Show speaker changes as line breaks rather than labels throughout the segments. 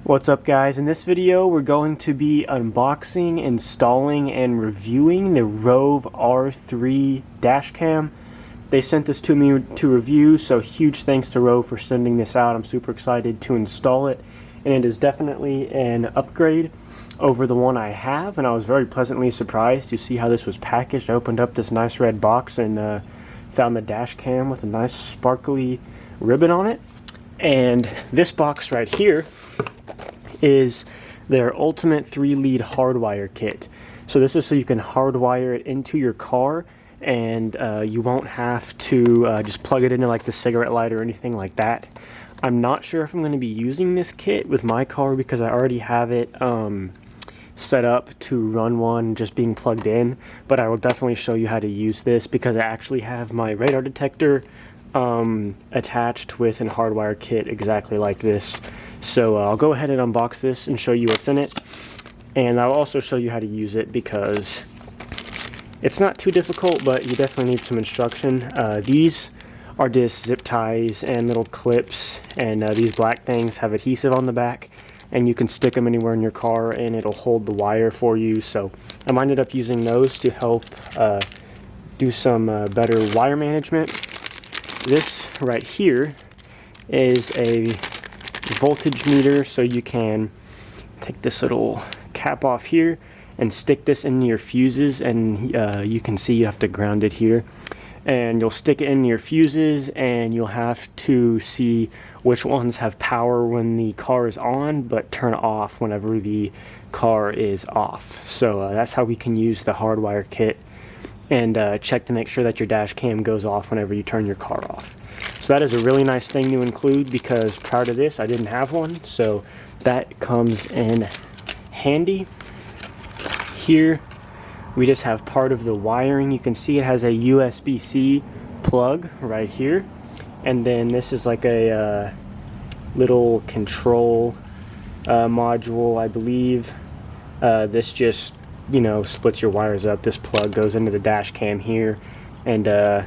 What's up, guys? In this video we're going to be unboxing, installing, and reviewing the Rove R3 dashcam. They sent this to me to review, so huge thanks to Rove for sending this out. I'm super excited to install it, and it is definitely an upgrade over the one I have, and I was very pleasantly surprised to see how this was packaged. I opened up this nice red box and found the dashcam with a nice sparkly ribbon on it. And this box right here is their ultimate 3-lead hardwire kit. So this is so you can hardwire it into your car, and you won't have to just plug it into like the cigarette lighter or anything like that. I'm not sure if I'm going to be using this kit with my car because I already have it set up to run one just being plugged in, but I will definitely show you how to use this because I actually have my radar detector attached with a hardwire kit exactly like this. So I'll go ahead and unbox this and show you what's in it, and I'll also show you how to use it because it's not too difficult, but you definitely need some instruction. These are just zip ties and little clips, and these black things have adhesive on the back, and you can stick them anywhere in your car and it'll hold the wire for you. So I ended up using those to help do some better wire management. This right here is a voltage meter, so you can take this little cap off here and stick this into your fuses, and you can see you have to ground it here, and you'll stick it in your fuses and you'll have to see which ones have power when the car is on but turn off whenever the car is off. So that's how we can use the hardwire kit and check to make sure that your dash cam goes off whenever you turn your car off. So that is a really nice thing to include because prior to this I didn't have one, so that comes in handy. Here we just have part of the wiring. You can see it has a USB-C plug right here, and then this is like a little control module, I believe. This just, you know, splits your wires up. This plug goes into the dash cam here, and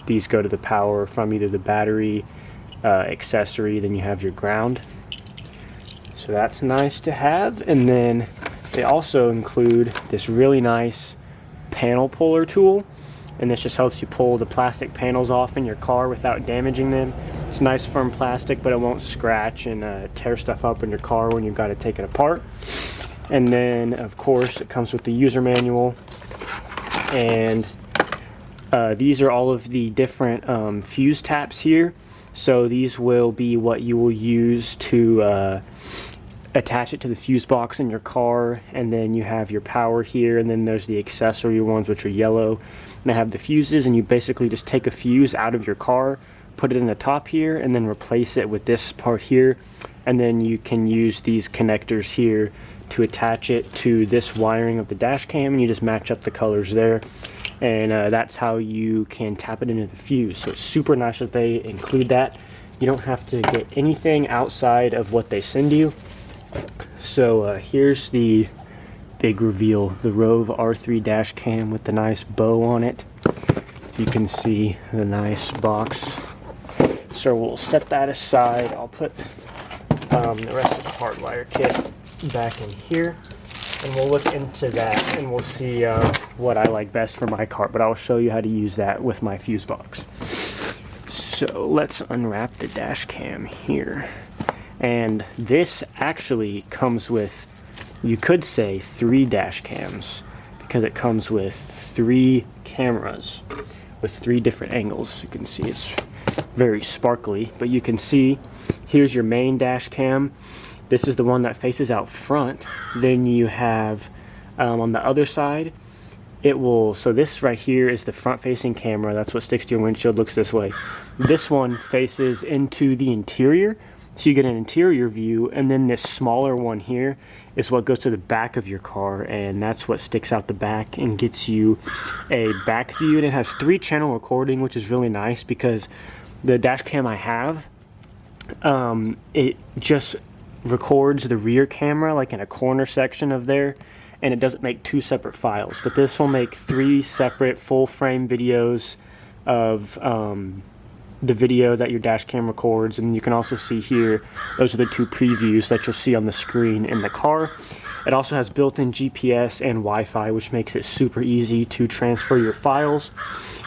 these go to the power from either the battery, accessory, then you have your ground. So that's nice to have. And then they also include this really nice panel puller tool, and this just helps you pull the plastic panels off in your car without damaging them. It's nice firm plastic, but it won't scratch and tear stuff up in your car when you've got to take it apart. And then of course it comes with the user manual, and these are all of the different fuse taps here. So these will be what you will use to attach it to the fuse box in your car, and then you have your power here, and then there's the accessory ones which are yellow, and they have the fuses, and you basically just take a fuse out of your car, put it in the top here, and then replace it with this part here, and then you can use these connectors here to attach it to this wiring of the dash cam, and you just match up the colors there, and that's how you can tap it into the fuse. So it's super nice that they include that. You don't have to get anything outside of what they send you. So here's the big reveal, the Rove R3 dash cam with the nice bow on it. You can see the nice box. So we'll set that aside. I'll put the rest of the hardwire kit back in here, and we'll look into that and we'll see what I like best for my car, but I'll show you how to use that with my fuse box. So let's unwrap the dash cam here. And this actually comes with, you could say, 3 dash cams, because it comes with 3 cameras with 3 different angles. You can see it's very sparkly, but you can see here's your main dash cam. This is the one that faces out front. Then you have on the other side, it will, so this right here is the front facing camera. That's what sticks to your windshield, looks this way. This one faces into the interior, so you get an interior view, and then this smaller one here is what goes to the back of your car, and that's what sticks out the back and gets you a back view. And it has 3-channel recording, which is really nice because the dash cam I have, it just records the rear camera like in a corner section of there, and it doesn't make 2 separate files. But this will make 3 separate full frame videos of the video that your dash cam records, and you can also see here, those are the two previews that you'll see on the screen in the car. It also has built-in GPS and Wi-Fi, which makes it super easy to transfer your files.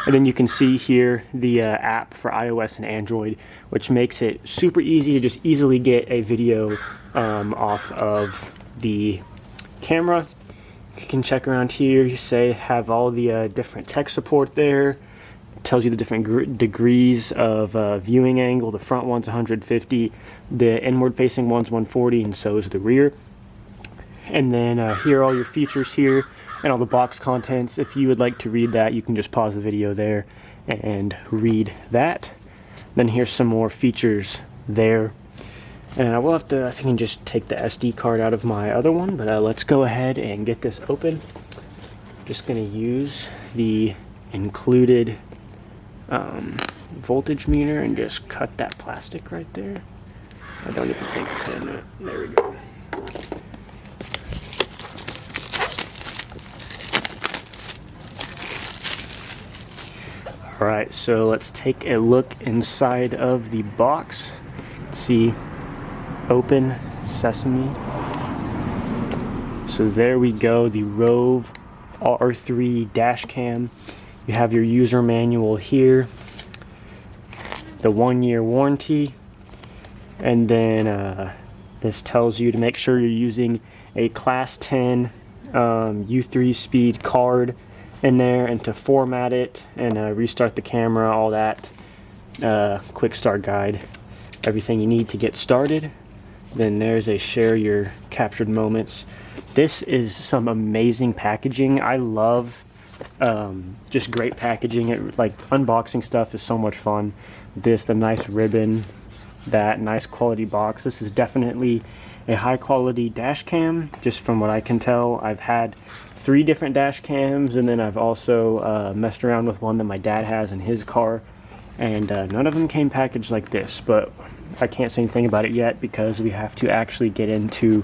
And then you can see here the app for iOS and Android, which makes it super easy to just easily get a video off of the camera. You can check around here, you say have all the different tech support there. It tells you the different degrees of viewing angle. The front one's 150, the inward facing one's 140, and so is the rear. And then here are all your features here and all the box contents. If you would like to read that, you can just pause the video there and read that. Then here's some more features there. And I will have to, I think I can just take the SD card out of my other one, but let's go ahead and get this open. Just going to use the included voltage meter and just cut that plastic right there. I don't even think I can. There we go. Alright, so let's take a look inside of the box. See, open sesame. So there we go, the Rove R3 dash cam. You have your user manual here, the 1-year warranty, and then this tells you to make sure you're using a class 10 U3 speed card in there, and to format it and restart the camera, all that. Quick start guide, everything you need to get started. Then there's a share your captured moments. This is some amazing packaging. I love just great packaging. It, like, unboxing stuff is so much fun. This, the nice ribbon, that nice quality box. This is definitely a high quality dash cam, just from what I can tell. I've had 3 different dash cams, and then I've also messed around with one that my dad has in his car, and none of them came packaged like this, but I can't say anything about it yet because we have to actually get into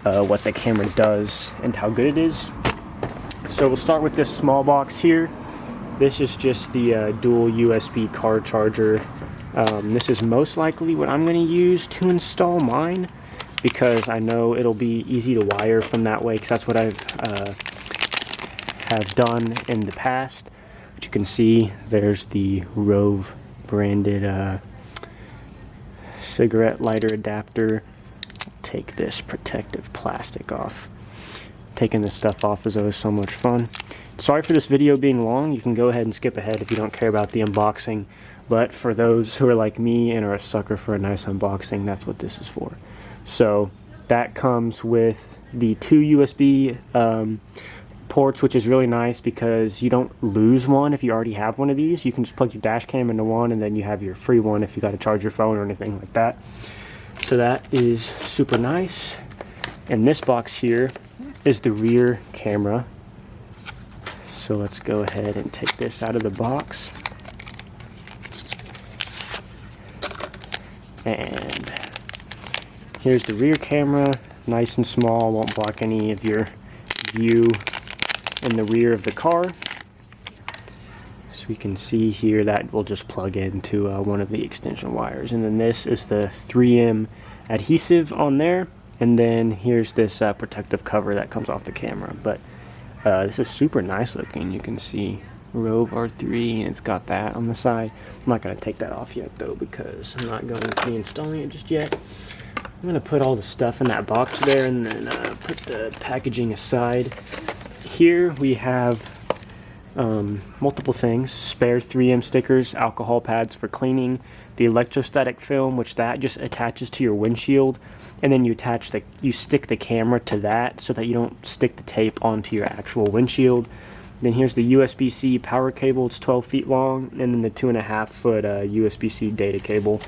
what the camera does and how good it is. So we'll start with this small box here. This is just the dual USB car charger. This is most likely what I'm going to use to install mine, because I know it'll be easy to wire from that way, because that's what I've have done in the past. But you can see there's the Rove branded cigarette lighter adapter. Take this protective plastic off. Taking this stuff off is always so much fun. Sorry for this video being long. You can go ahead and skip ahead if you don't care about the unboxing, but for those who are like me and are a sucker for a nice unboxing, that's what this is for. So that comes with the 2 USB ports, which is really nice because you don't lose one if you already have one of these. You can just plug your dash cam into one, and then you have your free one if you got to charge your phone or anything like that. So that is super nice. And this box here is the rear camera. So let's go ahead and take this out of the box. And here's the rear camera, nice and small, won't block any of your view in the rear of the car. So we can see here that will just plug into one of the extension wires. And then this is the 3M adhesive on there. And then here's this protective cover that comes off the camera. But this is super nice looking. You can see Rove R3, and it's got that on the side. I'm not going to take that off yet though, because I'm not going to be installing it just yet. I'm going to put all the stuff in that box there, and then put the packaging aside. Here we have multiple things: spare 3M stickers, alcohol pads for cleaning, the electrostatic film, which that just attaches to your windshield, and then you stick the camera to that so that you don't stick the tape onto your actual windshield. Then here's the USB-C power cable. It's 12 feet long, and then the 2.5-foot USB-C data cable.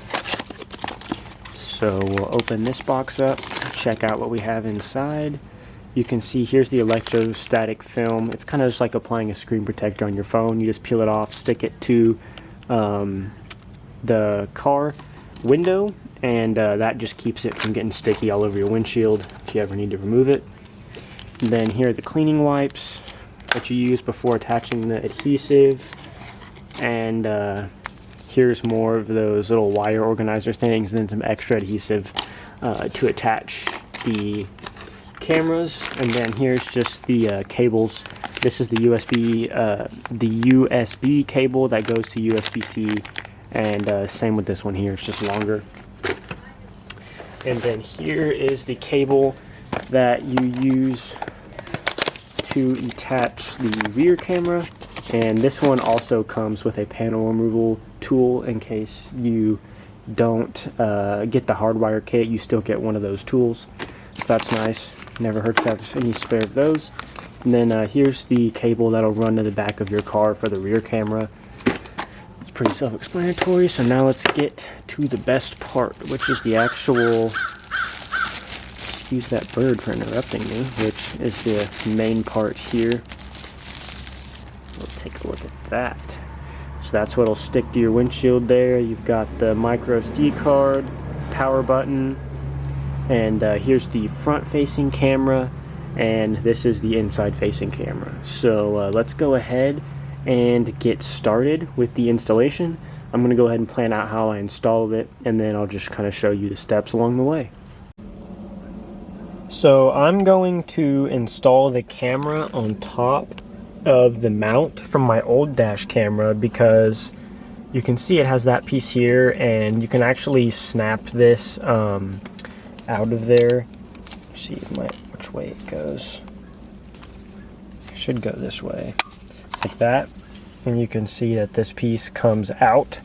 So we'll open this box up, check out what we have inside. You can see here's the electrostatic film. It's kind of just like applying a screen protector on your phone. You just peel it off, stick it to the car window, and that just keeps it from getting sticky all over your windshield if you ever need to remove it. And then here are the cleaning wipes that you use before attaching the adhesive. And here's more of those little wire organizer things, and then some extra adhesive to attach the cameras. And then here's just the cables. This is the USB cable that goes to USB-C, and same with this one here, it's just longer. And then here is the cable that you use to attach the rear camera, and this one also comes with a panel removal tool in case you don't get the hardwire kit. You still get one of those tools, so that's nice. Never hurts to have any spare of those. And then here's the cable that'll run to the back of your car for the rear camera. It's pretty self-explanatory. So now let's get to the best part, which is the actual, excuse that bird for interrupting me, which is the main part here. We'll take a look at that. So that's what'll stick to your windshield there. You've got the micro SD card, power button, and here's the front-facing camera, and this is the inside-facing camera. So let's go ahead and get started with the installation. I'm going to go ahead and plan out how I installed it, and then I'll just kind of show you the steps along the way. So I'm going to install the camera on top of the mount from my old dash camera, because you can see it has that piece here, and you can actually snap this out of there. See which way it goes. It should go this way, like that, and you can see that this piece comes out.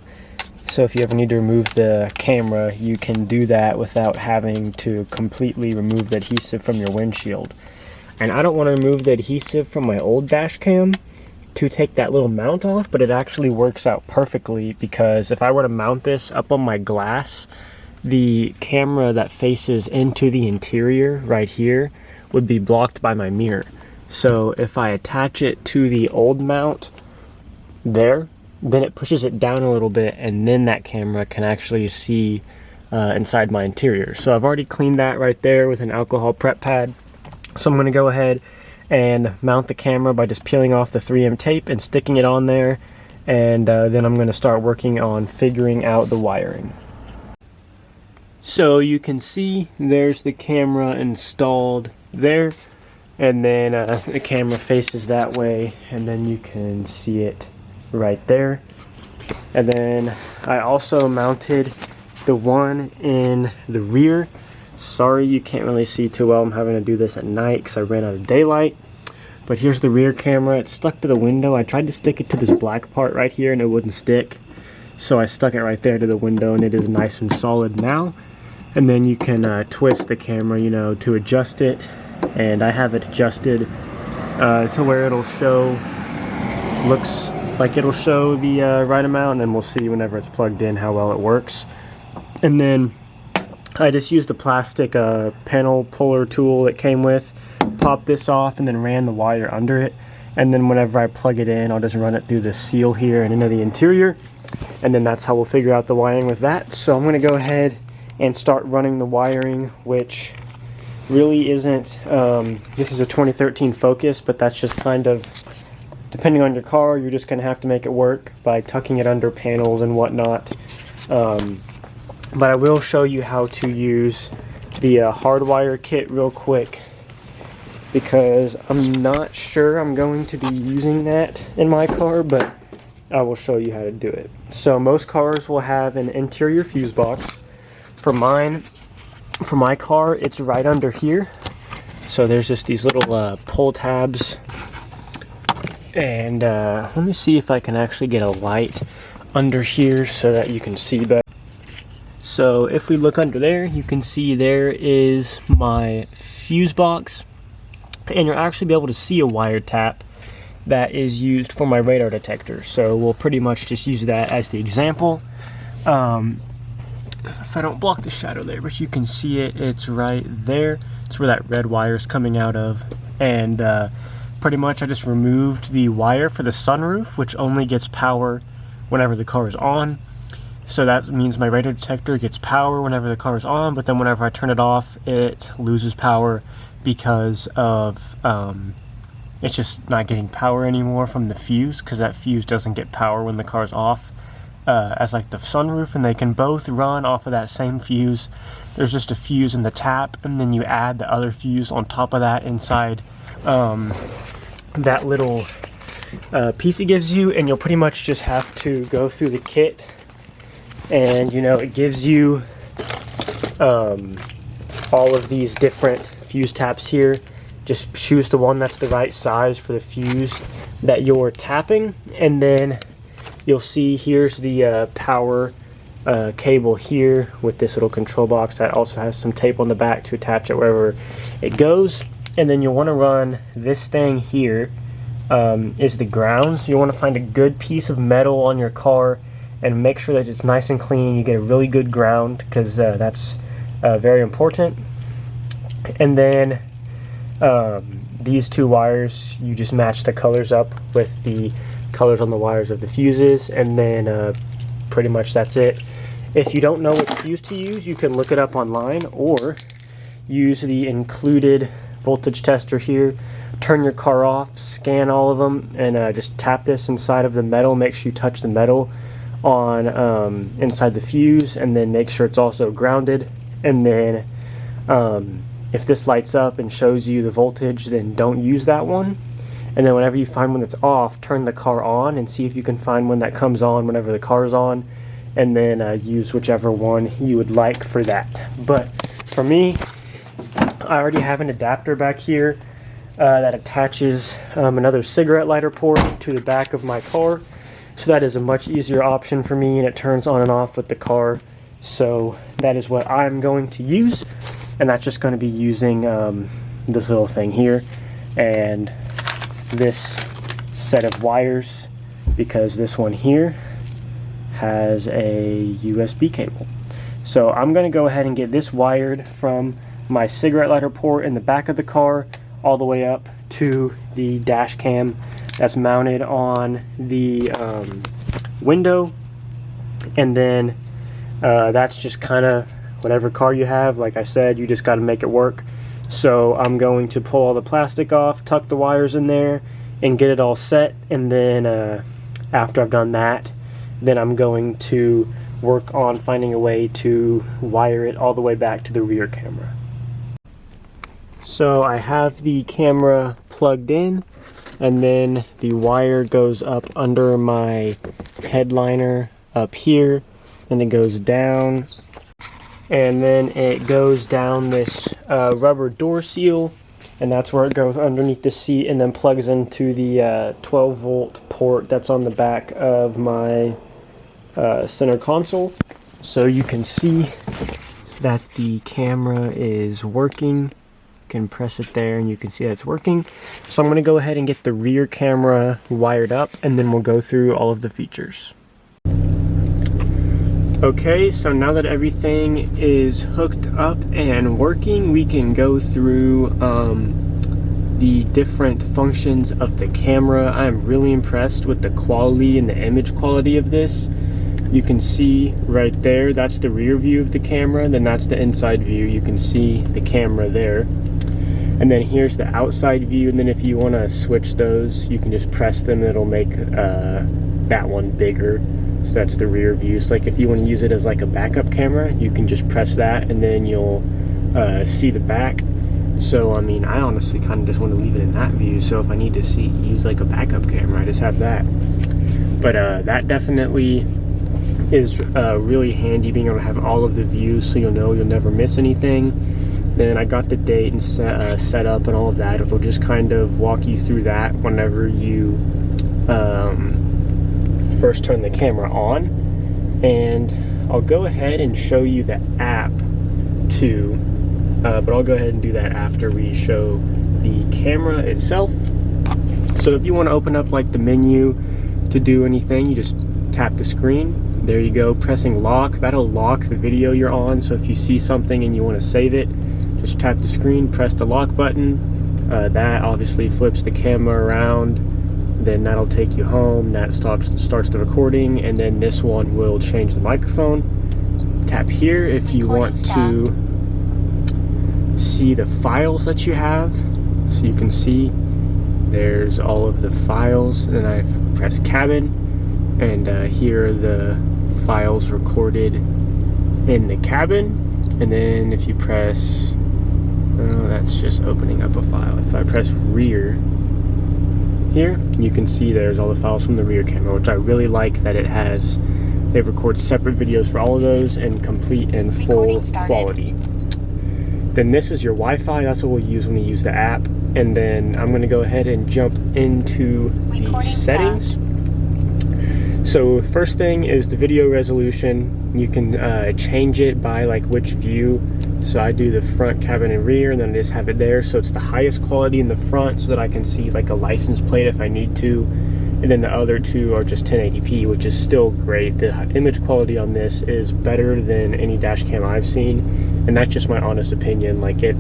So if you ever need to remove the camera, you can do that without having to completely remove the adhesive from your windshield. And I don't want to remove the adhesive from my old dash cam to take that little mount off, but it actually works out perfectly, because if I were to mount this up on my glass, the camera that faces into the interior right here would be blocked by my mirror. So if I attach it to the old mount there, then it pushes it down a little bit, and then that camera can actually see inside my interior. So I've already cleaned that right there with an alcohol prep pad. So I'm going to go ahead and mount the camera by just peeling off the 3M tape and sticking it on there, and then I'm going to start working on figuring out the wiring. So you can see there's the camera installed there, and then the camera faces that way, and then you can see it right there. And then I also mounted the one in the rear. Sorry you can't really see too well, I'm having to do this at night because I ran out of daylight. But here's the rear camera. It's stuck to the window. I tried to stick it to this black part right here and it wouldn't stick, so I stuck it right there to the window, and it is nice and solid now. And then you can twist the camera, you know, to adjust it, and I have it adjusted to where it'll show, looks like it'll show the right amount, and then we'll see whenever it's plugged in how well it works. And then I just used the plastic panel puller tool it came with, popped this off, and then ran the wire under it. And then whenever I plug it in, I'll just run it through the seal here and into the interior, and then that's how we'll figure out the wiring with that. So I'm going to go ahead and start running the wiring, which really isn't, this is a 2013 Focus, but that's just kind of, depending on your car, you're just going to have to make it work by tucking it under panels and whatnot. But I will show you how to use the hardwire kit real quick, because I'm not sure I'm going to be using that in my car, but I will show you how to do it. So most cars will have an interior fuse box. For mine, for my car, it's right under here. So there's just these little pull tabs, and let me see if I can actually get a light under here so that you can see better. So if we look under there, you can see there is my fuse box, and you'll actually be able to see a wire tap that is used for my radar detector. So we'll pretty much just use that as the example. If I don't block the shadow there, but you can see it, it's right there. It's where that red wire is coming out of. And pretty much I just removed the wire for the sunroof, which only gets power whenever the car is on. So that means my radar detector gets power whenever the car is on, but then whenever I turn it off, it loses power because of it's just not getting power anymore from the fuse, because that fuse doesn't get power when the car's off. as like the sunroof, and they can both run off of that same fuse. There's just a fuse in the tap, and then you add the other fuse on top of that inside that little piece it gives you, and you'll pretty much just have to go through the kit, and you know, it gives you all of these different fuse taps here. Just choose the one that's the right size for the fuse that you're tapping, and then you'll see here's the power cable here with this little control box that also has some tape on the back to attach it wherever it goes. And then you'll want to run this thing here is the ground. So you want to find a good piece of metal on your car and make sure that it's nice and clean. You get a really good ground, because that's very important. And then these two wires, you just match the colors up with the colors on the wires of the fuses, and then pretty much that's it. If you don't know what fuse to use, you can look it up online or use the included voltage tester here. Turn your car off, scan all of them, and just tap this inside of the metal. Make sure you touch the metal on inside the fuse, and then make sure it's also grounded. And then if this lights up and shows you the voltage, then don't use that one. And then whenever you find one that's off, turn the car on and see if you can find one that comes on whenever the car is on, and then use whichever one you would like for that. But for me, I already have an adapter back here that attaches another cigarette lighter port to the back of my car, so that is a much easier option for me, and it turns on and off with the car. So that is what I'm going to use, and that's just going to be using this little thing here and this set of wires, because this one here has a USB cable. So I'm going to go ahead and get this wired from my cigarette lighter port in the back of the car all the way up to the dash cam that's mounted on the window. And then that's just kind of whatever car you have. Like I said, you just got to make it work. So I'm going to pull all the plastic off, tuck the wires in there, and get it all set. And then after I've done that, then I'm going to work on finding a way to wire it all the way back to the rear camera. So I have the camera plugged in, and then the wire goes up under my headliner up here, and it goes down, and then it goes down this rubber door seal, and that's where it goes underneath the seat and then plugs into the 12 volt port that's on the back of my center console. So you can see that the camera is working. You can press it there and you can see that it's working. So I'm going to go ahead and get the rear camera wired up, and then we'll go through all of the features. Okay, so now that everything is hooked up and working, we can go through the different functions of the camera. I'm really impressed with the quality and the image quality of this. You can see right there, that's the rear view of the camera, then that's the inside view. You can see the camera there. And then here's the outside view, and then if you want to switch those, you can just press them, it'll make that one bigger. So that's the rear view. So like if you want to use it as like a backup camera, you can just press that and then you'll see the back. So I mean, I honestly kind of just want to leave it in that view, so if I need to use like a backup camera, I just have that. But that definitely is really handy, being able to have all of the views, so you'll know you'll never miss anything. Then I got the date and set up and all of that. It'll just kind of walk you through that whenever you first turn the camera on. And I'll go ahead and show you the app too, but I'll go ahead and do that after we show the camera itself. So if you want to open up like the menu to do anything, you just tap the screen. There you go, pressing lock. That'll lock the video you're on, so if you see something and you want to save it, just tap the screen, press the lock button. That obviously flips the camera around, then that'll take you home. That starts the recording, and then this one will change the microphone. Tap here if you want to see the files that you have, so you can see there's all of the files. And I've pressed cabin, and here are the files recorded in the cabin. And then if you press, oh, that's just opening up a file. If I press rear here, you can see there's all the files from the rear camera, which I really like that it has. They record separate videos for all of those in complete and full quality. Then this is your Wi-Fi. That's what we'll use when we use the app. And then I'm going to go ahead and jump into the settings. So first thing is the video resolution. You can change it by like which view. So I do the front, cabin, and rear, and then I just have it there. So it's the highest quality in the front so that I can see like a license plate if I need to. And then the other two are just 1080p, which is still great. The image quality on this is better than any dash cam I've seen, and that's just my honest opinion. Like it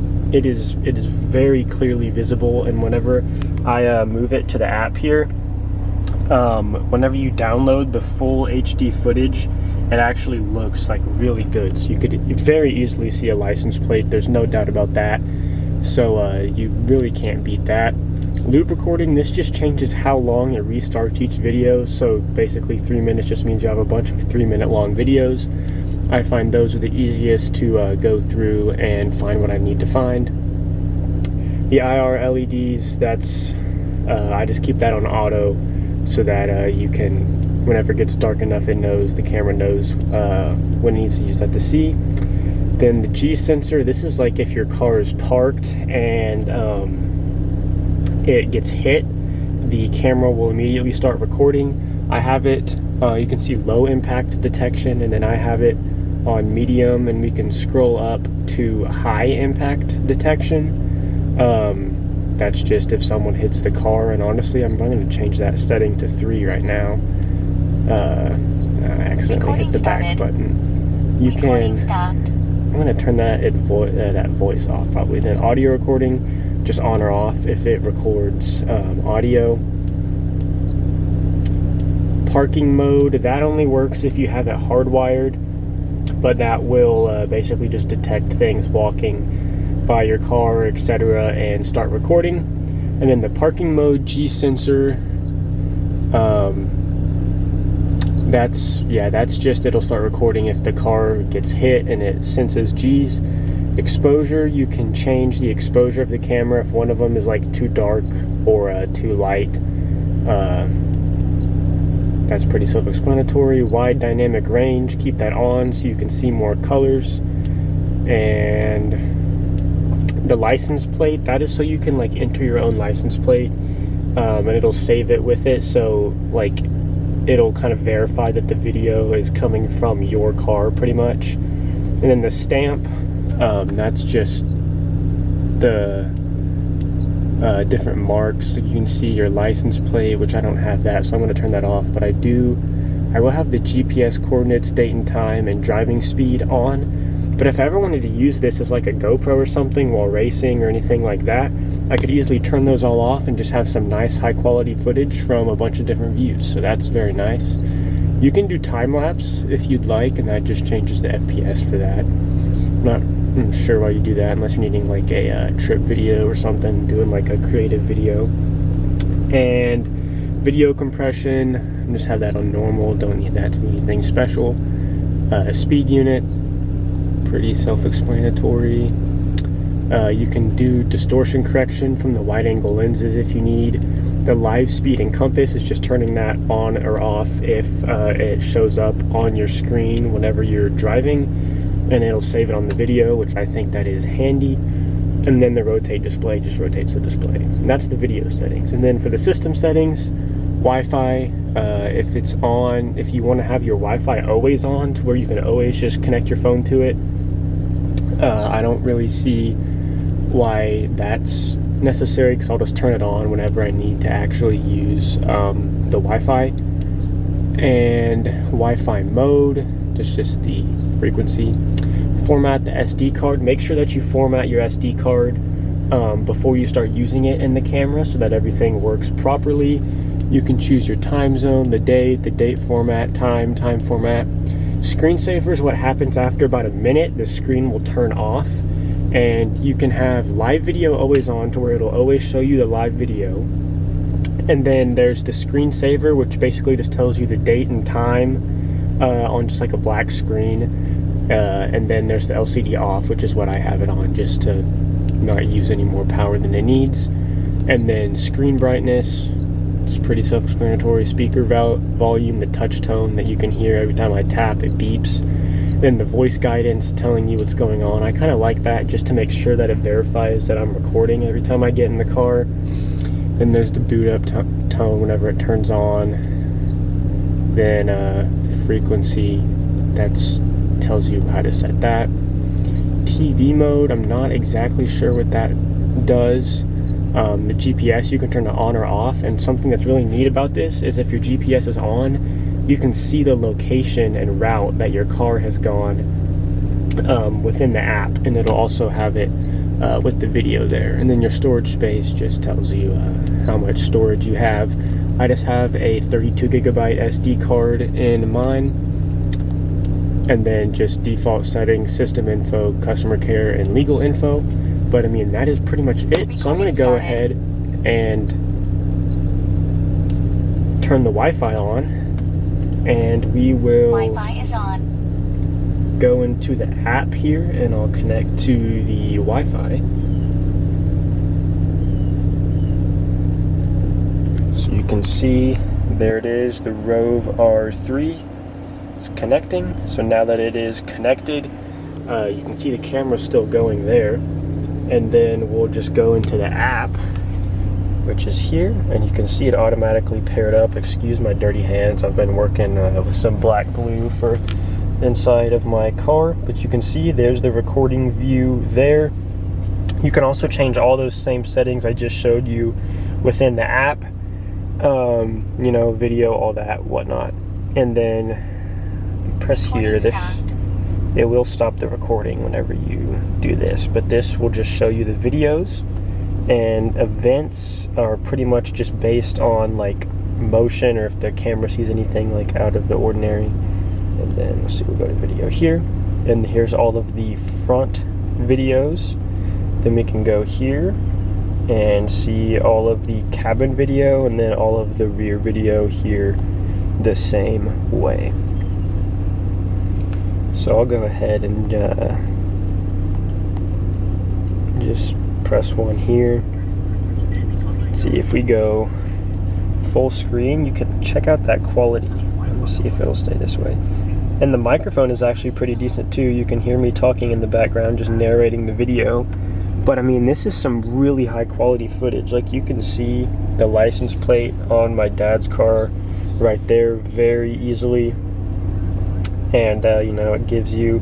is very clearly visible, and whenever I move it to the app here, whenever you download the full HD footage, it actually looks like really good. So you could very easily see a license plate. There's no doubt about that. So you really can't beat that. Loop recording, this just changes how long it restarts each video. So basically 3 minutes just means you have a bunch of 3-minute long videos. I find those are the easiest to go through and find what I need to find. The IR LEDs, that's I just keep that on auto so that you can, whenever it gets dark enough, the camera knows when it needs to use that to see. Then the G sensor, this is like if your car is parked and it gets hit, the camera will immediately start recording. I have it, you can see low impact detection, and then I have it on medium, and we can scroll up to high impact detection. That's just if someone hits the car, and honestly I'm going to change that setting to 3 right now. I accidentally hit the back button. You can, I'm going to turn that voice off probably. Then audio recording, just on or off if it records audio. Parking mode, that only works if you have it hardwired, but that will basically just detect things walking by your car, etc., and start recording. And then the parking mode G sensor, that's just, it'll start recording if the car gets hit and it senses G's. Exposure, you can change the exposure of the camera if one of them is like too dark or too light. That's pretty self-explanatory. Wide dynamic range, keep that on so you can see more colors. And the license plate, that is so you can like enter your own license plate, and it'll save it with it, so like it'll kind of verify that the video is coming from your car pretty much. And then the stamp, that's just the different marks. So you can see your license plate, which I don't have that, so I'm going to turn that off. But I will have the GPS coordinates, date and time, and driving speed on. But if I ever wanted to use this as like a GoPro or something while racing or anything like that, I could easily turn those all off and just have some nice high quality footage from a bunch of different views. So that's very nice. You can do time lapse if you'd like, and that just changes the FPS for that. I'm not sure why you do that unless you're needing like a trip video or something, doing like a creative video. And video compression, just have that on normal, don't need that to be anything special. Speed unit, pretty self-explanatory. You can do distortion correction from the wide angle lenses if you need. The live speed and compass is just turning that on or off if it shows up on your screen whenever you're driving, and it'll save it on the video, which I think that is handy. And then the rotate display just rotates the display. And that's the video settings. And then for the system settings, Wi-Fi, if it's on, if you want to have your Wi-Fi always on to where you can always just connect your phone to it, I don't really see why that's necessary, because I'll just turn it on whenever I need to actually use the Wi-Fi. And Wi-Fi mode, just the frequency. Format the SD card. Make sure that you format your SD card before you start using it in the camera so that everything works properly. You can choose your time zone, the date format, time format. Screensaver is what happens after about a minute. The screen will turn off, and you can have live video always on to where it'll always show you the live video. And then there's the screensaver, which basically just tells you the date and time on just like a black screen, and then there's the LCD off, which is what I have it on, just to not use any more power than it needs. And then screen brightness, it's pretty self-explanatory. Speaker volume, the touch tone that you can hear every time I tap, it beeps. Then the voice guidance telling you what's going on. I kind of like that just to make sure that it verifies that I'm recording every time I get in the car. Then there's the boot up tone whenever it turns on. Then frequency, that's tells you how to set that. TV mode, I'm not exactly sure what that does. The GPS, you can turn it on or off, and something that's really neat about this is if your GPS is on, you can see the location and route that your car has gone within the app, and it'll also have it with the video there. And then your storage space just tells you how much storage you have. I just have a 32 gigabyte SD card in mine, and then just default settings, system info, customer care, and legal info. But I mean, that is pretty much it. So I'm going to go ahead and turn the Wi-Fi on, and we will
Wi-Fi is on.
go into the app here, and I'll connect to the Wi-Fi. So you can see there it is, the Rove R3. It's connecting. So now that it is connected, you can see the camera's still going there. And then we'll just go into the app, which is here, and you can see it automatically paired up. Excuse my dirty hands, I've been working with some black glue for inside of my car, but you can see there's the recording view there. You can also change all those same settings I just showed you within the app, you know, video, all that, whatnot. And then if you press here, it will stop the recording whenever you do this, but this will just show you the videos, and events are pretty much just based on like motion, or if the camera sees anything like out of the ordinary. And then let's see, we'll go to video here, and here's all of the front videos. Then we can go here and see all of the cabin video, and then all of the rear video here the same way. So I'll go ahead and just press one here. See, if we go full screen, you can check out that quality. Let me see if it'll stay this way. And the microphone is actually pretty decent too. You can hear me talking in the background, just narrating the video. But I mean, this is some really high quality footage. Like, you can see the license plate on my dad's car right there very easily. And you know, it gives you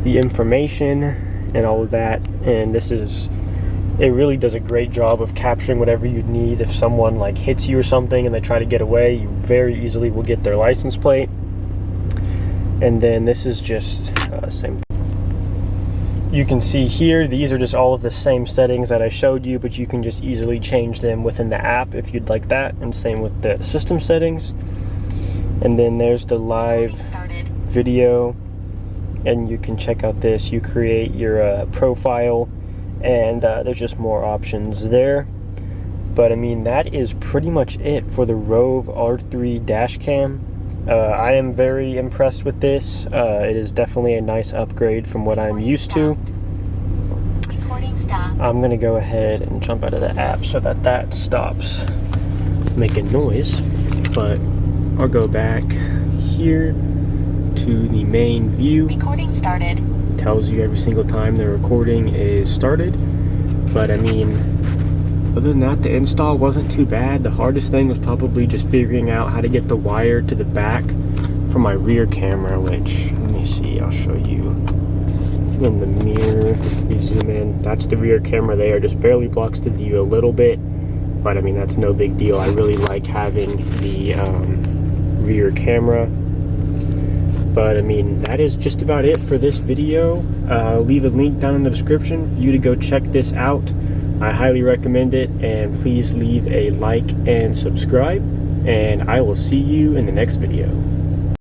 the information and all of that, and it really does a great job of capturing whatever you need. If someone like hits you or something and they try to get away, you very easily will get their license plate. And then this is just same thing. You can see here, these are just all of the same settings that I showed you, but you can just easily change them within the app if you'd like that, and same with the system settings. And then there's the live video, and you can check out this. You create your profile, and there's just more options there. But I mean, that is pretty much it for the Rove R3 dash cam. I am very impressed with this. It is definitely a nice upgrade from what I'm used to. I'm gonna go ahead and jump out of the app so that that stops making noise, but I'll go back here to the main view.
Recording started.
It tells you every single time the recording is started. But I mean, other than that, the install wasn't too bad. The hardest thing was probably just figuring out how to get the wire to the back for my rear camera, which, let me see, I'll show you in the mirror. If we zoom in, that's the rear camera there. Just barely blocks the view a little bit, but I mean, that's no big deal. I really like having the rear camera. But I mean, that is just about it for this video. I'll leave a link down in the description for you to go check this out. I highly recommend it, and please leave a like and subscribe, and I will see you in the next video.